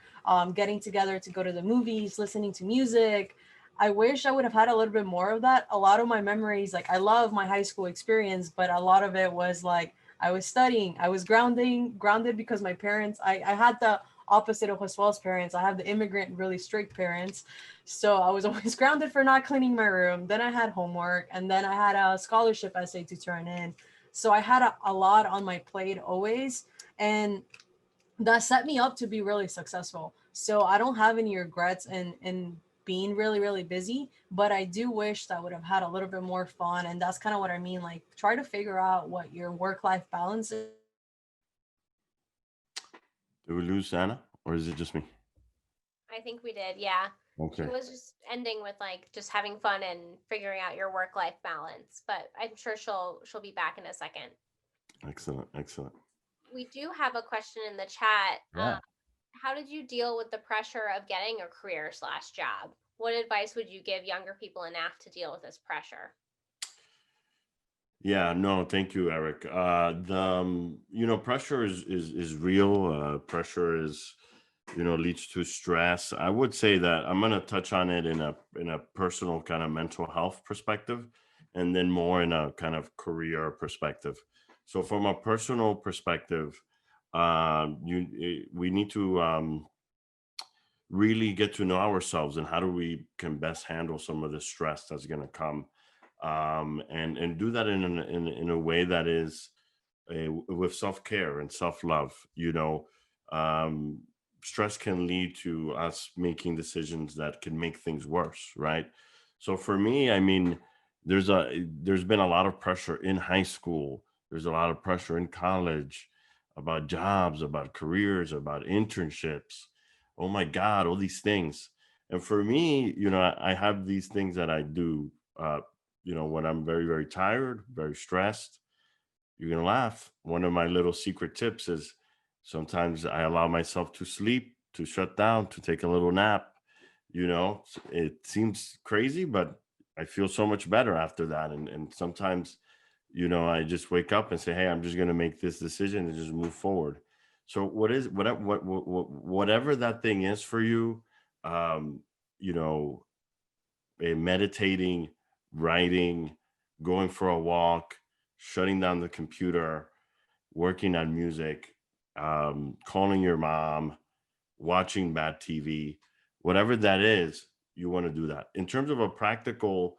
getting together to go to the movies, listening to music. I wish I would have had a little bit more of that. A lot of my memories, like I love my high school experience, but a lot of it was like I was studying, I was grounded because my parents, I had the opposite of Josuel's parents. I have the immigrant, really strict parents. So I was always grounded for not cleaning my room. Then I had homework, and then I had a scholarship essay to turn in. So I had a lot on my plate always. And that set me up to be really successful. So I don't have any regrets in being really, really busy, but I do wish that I would have had a little bit more fun. And that's kind of what I mean. Like, try to figure out what your work-life balance is. Did we lose Anna, or is it just me? I think we did. Yeah. Okay. She was just ending with like just having fun and figuring out your work-life balance, but I'm sure she'll be back in a second. Excellent. Excellent. We do have a question in the chat. Yeah. How did you deal with the pressure of getting a career/job? What advice would you give younger people in NAF to deal with this pressure? Yeah, no, thank you, Eric. Pressure is real. Pressure is, leads to stress. I would say that I'm going to touch on it in a personal kind of mental health perspective, and then more in a kind of career perspective. So from a personal perspective, we need to really get to know ourselves and how do we can best handle some of the stress that's going to come, and do that in a way that is with self-care and self-love. Um, Stress can lead to us making decisions that can make things worse, right? So for me, I mean, there's been a lot of pressure in high school. There's a lot of pressure in college about jobs, about careers, about internships. Oh my God, all these things. And for me, I have these things that I do, when I'm very, very tired, very stressed. You're going to laugh. One of my little secret tips is sometimes I allow myself to sleep, to shut down, to take a little nap. It seems crazy, but I feel so much better after that. And sometimes, I just wake up and say, hey, I'm just going to make this decision and just move forward. So whatever that thing is for you, um, you know, meditating, writing, going for a walk, shutting down the computer, working on music, calling your mom, watching bad TV, whatever that is, you want to do that. In terms of a practical,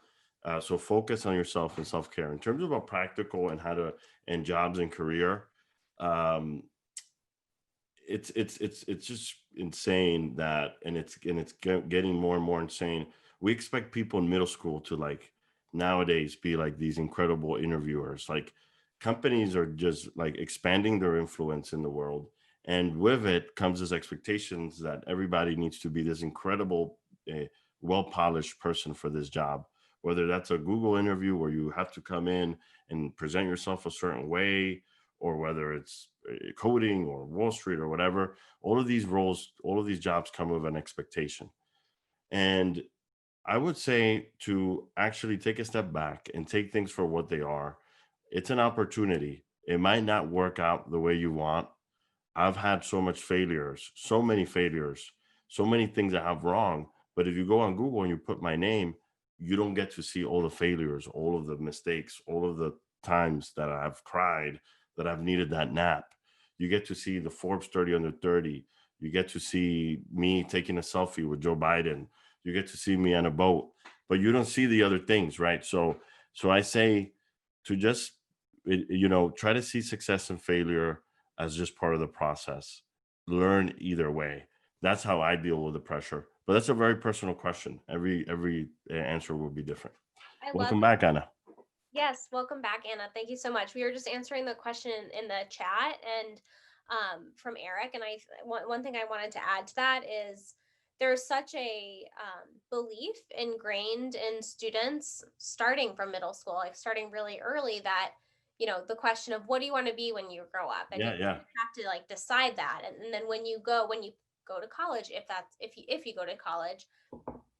so focus on yourself and self-care. In terms of a practical and jobs and career, um, it's just insane that, and it's getting more and more insane. We expect people in middle school to like nowadays be like these incredible interviewers. Like companies are just like expanding their influence in the world, and with it comes this expectations that everybody needs to be this incredible, well-polished person for this job. Whether that's a Google interview where you have to come in and present yourself a certain way, or whether it's coding or Wall Street or whatever, all of these roles, all of these jobs come with an expectation. And I would say to actually take a step back and take things for what they are. It's an opportunity. It might not work out the way you want. I've had so many failures, so many things I have wrong. But if you go on Google and you put my name, you don't get to see all the failures, all of the mistakes, all of the times that I've cried, that I've needed that nap. You get to see the Forbes 30 under 30. You get to see me taking a selfie with Joe Biden. You get to see me on a boat, but you don't see the other things, right? So I say to just, try to see success and failure as just part of the process. Learn either way. That's how I deal with the pressure. But that's a very personal question. Every answer will be different. Welcome back, Ana. Yes, welcome back, Anna. Thank you so much. We were just answering the question in the chat and from Eric. And one thing I wanted to add to that is there's such a belief ingrained in students starting from middle school, like starting really early, that the question of what do you want to be when you grow up, and you have to like decide that, and then when you go to college, if you go to college,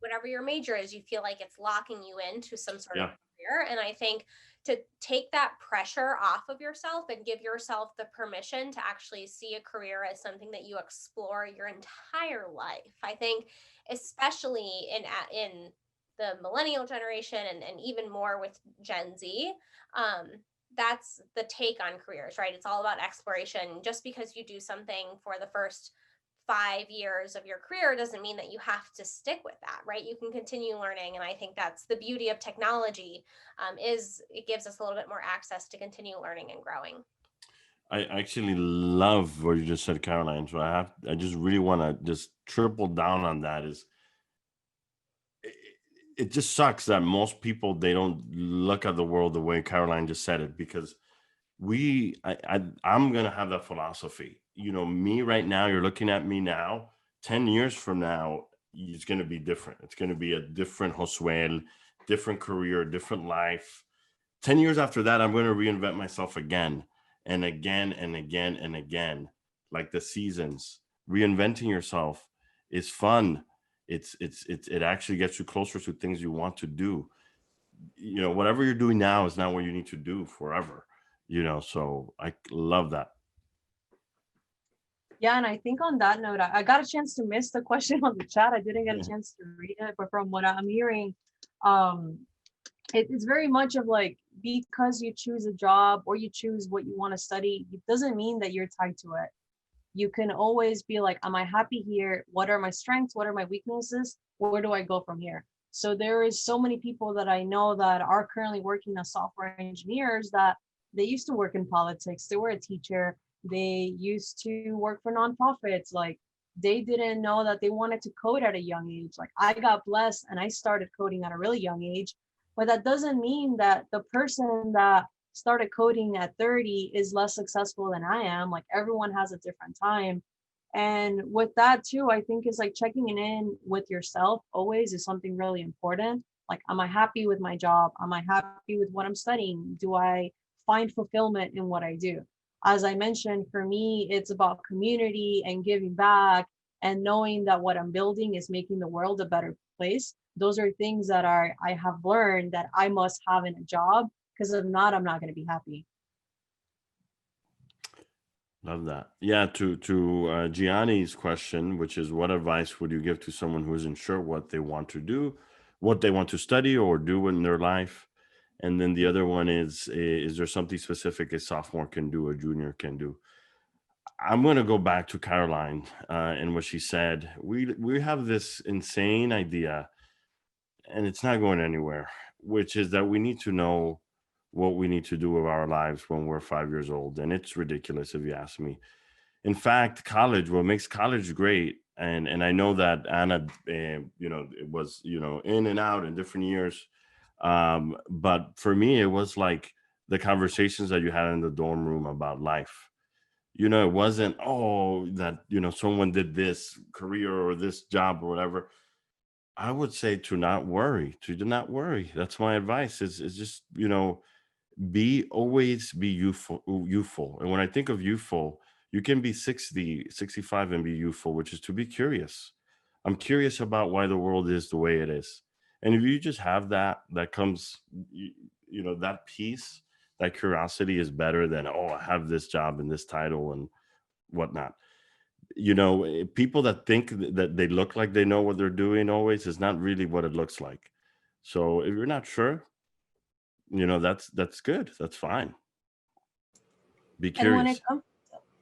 whatever your major is, you feel like it's locking you into some sort of career. And I think to take that pressure off of yourself and give yourself the permission to actually see a career as something that you explore your entire life. I think especially in the millennial generation, and even more with Gen Z, that's the take on careers, right? It's all about exploration. Just because you do something for the first 5 years of your career doesn't mean that you have to stick with that, right? You can continue learning. And I think that's the beauty of technology, is it gives us a little bit more access to continue learning and growing. I actually love what you just said, Caroline. So I just really want to just triple down on that. It just sucks that most people, they don't look at the world the way Caroline just said it, because I'm going to have that philosophy. Me right now, you're looking at me now, 10 years from now, it's going to be different. It's going to be a different Josuel, different career, different life. 10 years after that, I'm going to reinvent myself again and again and again and again, like the seasons. Reinventing yourself is fun. It actually gets you closer to things you want to do. You know, whatever you're doing now is not what you need to do forever, you know, so I love that. Yeah, and I think on that note, I got a chance to miss the question on the chat. I didn't get a chance to read it, but from what I'm hearing, it's very much of like, because you choose a job or you choose what you want to study, it doesn't mean that you're tied to it. You can always be like, am I happy here? What are my strengths? What are my weaknesses? Where do I go from here? So there is so many people that I know that are currently working as software engineers that they used to work in politics. They were a teacher. They used to work for nonprofits. Like, they didn't know that they wanted to code at a young age. Like, I got blessed and I started coding at a really young age, but that doesn't mean that the person that started coding at 30 is less successful than I am. Like, everyone has a different time. And with that too, I think is like checking in with yourself always is something really important. Like, am I happy with my job? Am I happy with what I'm studying? Do I find fulfillment in what I do? As I mentioned, for me, it's about community and giving back and knowing that what I'm building is making the world a better place. Those are things that I have learned that I must have in a job, because if not, I'm not going to be happy. Love that. Yeah, to Gianni's question, which is, what advice would you give to someone who isn't sure what they want to do, what they want to study or do in their life? And then the other one is there something specific a sophomore can do, a junior can do? I'm going to go back to Caroline and what she said. We have this insane idea, and it's not going anywhere, which is that we need to know what we need to do with our lives when we're 5 years old. And it's ridiculous, if you ask me. In fact, college, what makes college great, and I know that Ana, you know, it was, you know, in and out in different years. But for me, it was like the conversations that you had in the dorm room about life. You know, it wasn't, oh, that, you know, someone did this career or this job or whatever. I would say to not worry, to do not worry. That's my advice is just, you know, always be youthful. And when I think of youthful, you can be 60, 65 and be youthful, which is to be curious. I'm curious about why the world is the way it is. And if you just have that comes, you know, that peace, that curiosity is better than, oh, I have this job and this title and whatnot. You know, people that think that they look like they know what they're doing always is not really what it looks like. So if you're not sure, you know, that's good. That's fine. Be And when curious. it comes,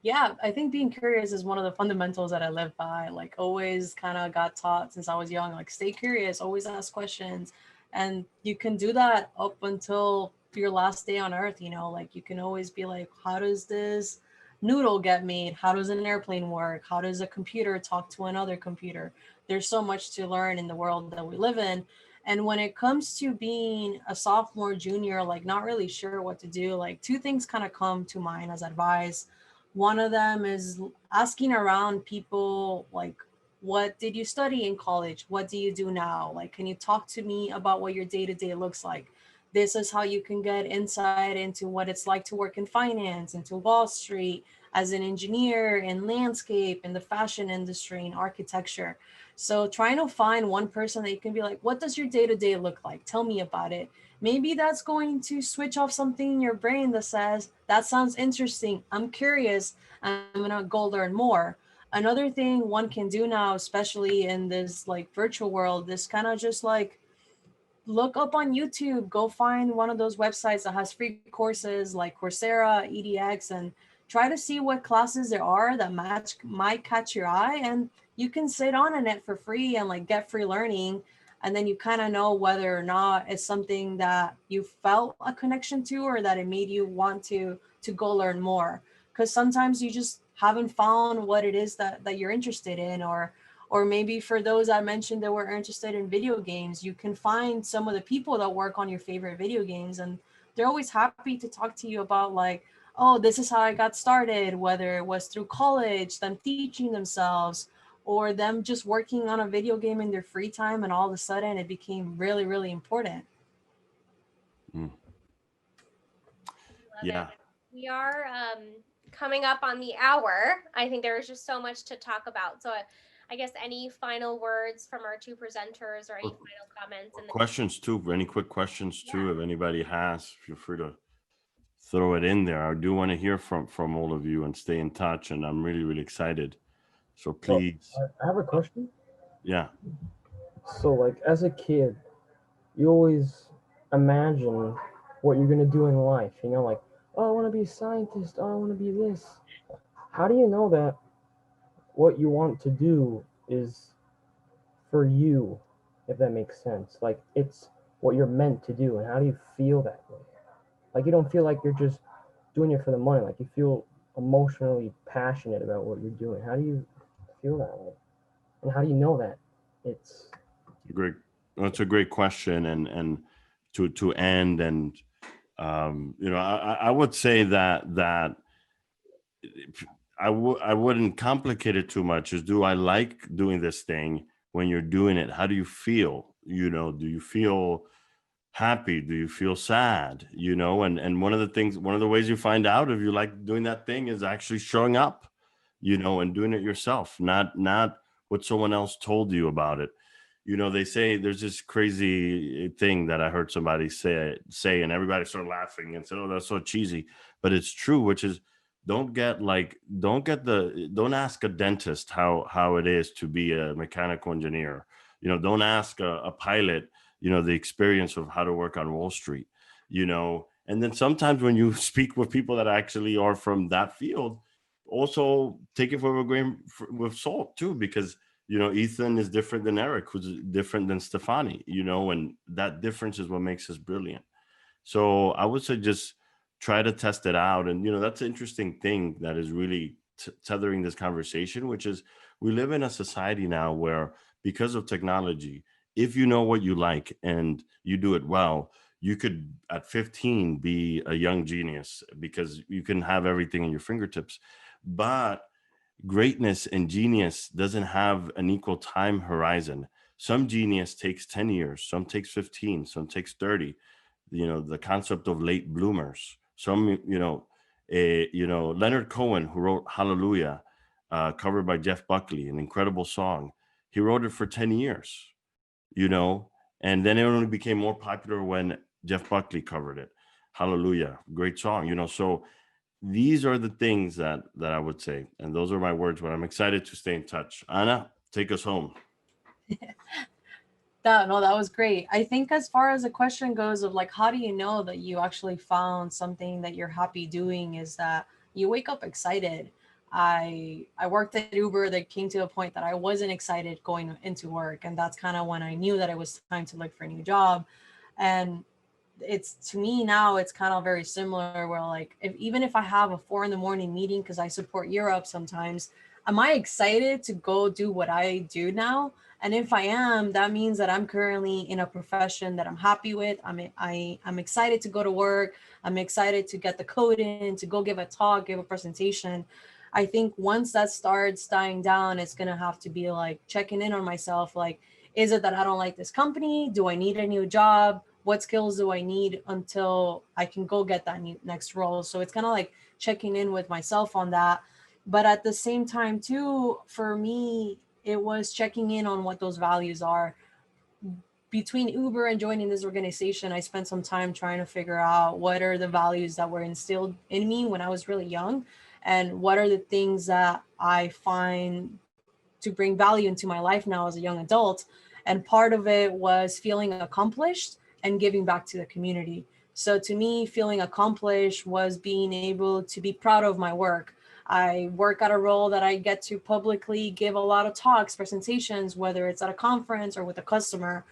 yeah, I think being curious is one of the fundamentals that I live by. Like, always kind of got taught since I was young, like, stay curious, always ask questions. And you can do that up until your last day on earth, you know, like, you can always be like, how does this noodle get made? How does an airplane work? How does a computer talk to another computer? There's so much to learn in the world that we live in. And when it comes to being a sophomore, junior, like, not really sure what to do, like, two things kind of come to mind as advice. One of them is asking around people, like, what did you study in college? What do you do now? Like, can you talk to me about what your day-to-day looks like? This is how you can get insight into what it's like to work in finance, into Wall Street, as an engineer, in landscape, in the fashion industry, in architecture. So trying to find one person that you can be like, what does your day-to-day look like? Tell me about it. Maybe that's going to switch off something in your brain that says, that sounds interesting. I'm curious. I'm going to go learn more. Another thing one can do now, especially in this like virtual world, is kind of just like look up on YouTube, go find one of those websites that has free courses like Coursera, EDX, and try to see what classes there are that might catch your eye. And you can sit on it for free and like get free learning. And then you kind of know whether or not it's something that you felt a connection to, or that it made you want to go learn more. Because sometimes you just haven't found what it is that you're interested in, or maybe for those I mentioned that were interested in video games, you can find some of the people that work on your favorite video games, and they're always happy to talk to you about like, oh, this is how I got started, whether it was through college, them teaching themselves, or them just working on a video game in their free time, and all of a sudden it became really, really important. Mm. Love Yeah. it. We are coming up on the hour. I think there is just so much to talk about. So I guess any final words from our two presenters or any final comments? In the Questions too, any quick questions too, if anybody has, feel free to throw it in there. I do want to hear from all of you and stay in touch, and I'm really, really excited. So please. I have a question. Yeah. So like as a kid, you always imagine what you're gonna do in life, you know, like, oh, I want to be a scientist, oh, I want to be this. How do you know that what you want to do is for you, if that makes sense? Like it's what you're meant to do, and how do you feel that way? Like you don't feel like you're just doing it for the money, like you feel emotionally passionate about what you're doing. How do you feel that way? And how do you know that it's Great. That's a great question, and to end, and you know, I would say that I wouldn't complicate it too much. Is, do I like doing this thing? When you're doing it, how do you feel? You know, do you feel happy? Do you feel sad? You know, and one of the ways you find out if you like doing that thing is actually showing up, you know, and doing it yourself, not what someone else told you about it. You know, they say there's this crazy thing that I heard somebody say, and everybody started laughing and said, "Oh, that's so cheesy," but it's true, which is, don't ask a dentist how it is to be a mechanical engineer. You know, don't ask a pilot, you know, the experience of how to work on Wall Street, you know. And then sometimes when you speak with people that actually are from that field, also take it with a grain with salt too, because, you know, Ethan is different than Eric, who's different than Stefani, you know, and that difference is what makes us brilliant. So I would say just try to test it out. And, you know, that's an interesting thing that is really tethering this conversation, which is we live in a society now where, because of technology, if you know what you like and you do it well, you could at 15 be a young genius because you can have everything in your fingertips. But greatness and genius doesn't have an equal time horizon. Some genius takes 10 years, some takes 15, some takes 30. You know, the concept of late bloomers. Some, Leonard Cohen, who wrote Hallelujah, covered by Jeff Buckley, an incredible song. He wrote it for 10 years, you know, and then it only became more popular when Jeff Buckley covered it. Hallelujah, great song, you know. So these are the things that I would say, and those are my words. But I'm excited to stay in touch. Ana, take us home. That was great. I think as far as the question goes of like, how do you know that you actually found something that you're happy doing, is that you wake up excited. I worked at Uber. That came to a point that I wasn't excited going into work, and that's kind of when I knew that it was time to look for a new job. And it's, to me now, it's kind of very similar where like, even if I have a 4 a.m. meeting because I support Europe sometimes, am I excited to go do what I do now? And if I am, that means that I'm currently in a profession that I'm happy with. I'm excited to go to work. I'm excited to get the code in, to go give a talk, give a presentation. I think once that starts dying down, it's going to have to be like checking in on myself. Like, is it that I don't like this company? Do I need a new job? What skills do I need until I can go get that next role? So it's kind of like checking in with myself on that. But at the same time too, for me, it was checking in on what those values are. Between Uber and joining this organization, I spent some time trying to figure out what are the values that were instilled in me when I was really young, and what are the things that I find to bring value into my life now as a young adult. And part of it was feeling accomplished and giving back to the community. So to me, feeling accomplished was being able to be proud of my work. I work at a role that I get to publicly give a lot of talks, presentations, whether it's at a conference or with a customer,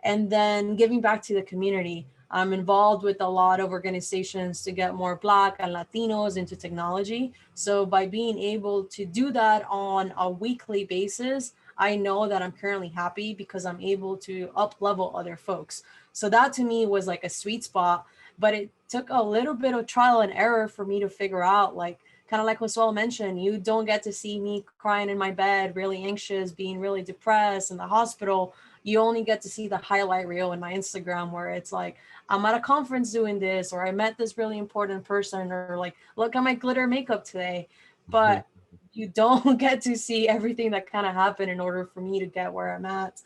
and then giving back to the community. I'm involved with a lot of organizations to get more Black and Latinos into technology. So by being able to do that on a weekly basis, I know that I'm currently happy because I'm able to up level other folks. So that to me was like a sweet spot, but it took a little bit of trial and error for me to figure out, like, kind of like Josuel mentioned, you don't get to see me crying in my bed, really anxious, being really depressed in the hospital. You only get to see the highlight reel in my Instagram where it's like, I'm at a conference doing this, or I met this really important person, or like, look at my glitter makeup today. But you don't get to see everything that kind of happened in order for me to get where I'm at.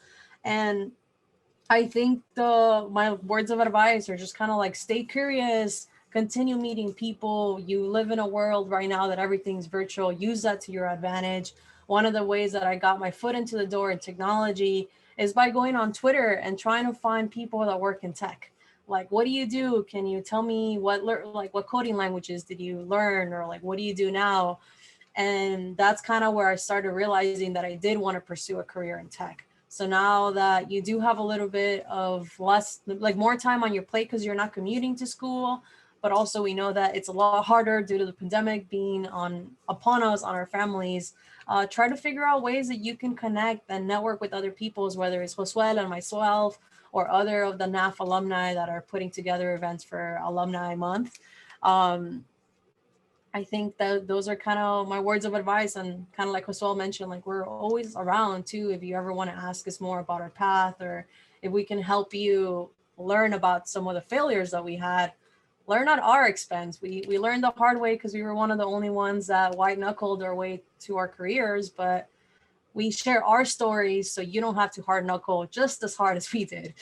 And I think my words of advice are just kind of like, stay curious, continue meeting people. You live in a world right now that everything's virtual. Use that to your advantage. One of the ways that I got my foot into the door in technology is by going on Twitter and trying to find people that work in tech. Like, what do you do? Can you tell me what coding languages did you learn, or like, what do you do now? And that's kind of where I started realizing that I did want to pursue a career in tech. So now that you do have a little bit of more time on your plate because you're not commuting to school, but also we know that it's a lot harder due to the pandemic being upon us, on our families. Try to figure out ways that you can connect and network with other people, whether it's Josuel and myself or other of the NAF alumni that are putting together events for Alumni Month. I think that those are kind of my words of advice, and kind of like Josuel mentioned, like, we're always around too if you ever want to ask us more about our path, or if we can help you learn about some of the failures that we had. Learn at our expense. We learned the hard way because we were one of the only ones that white knuckled our way to our careers, but we share our stories so you don't have to hard knuckle just as hard as we did.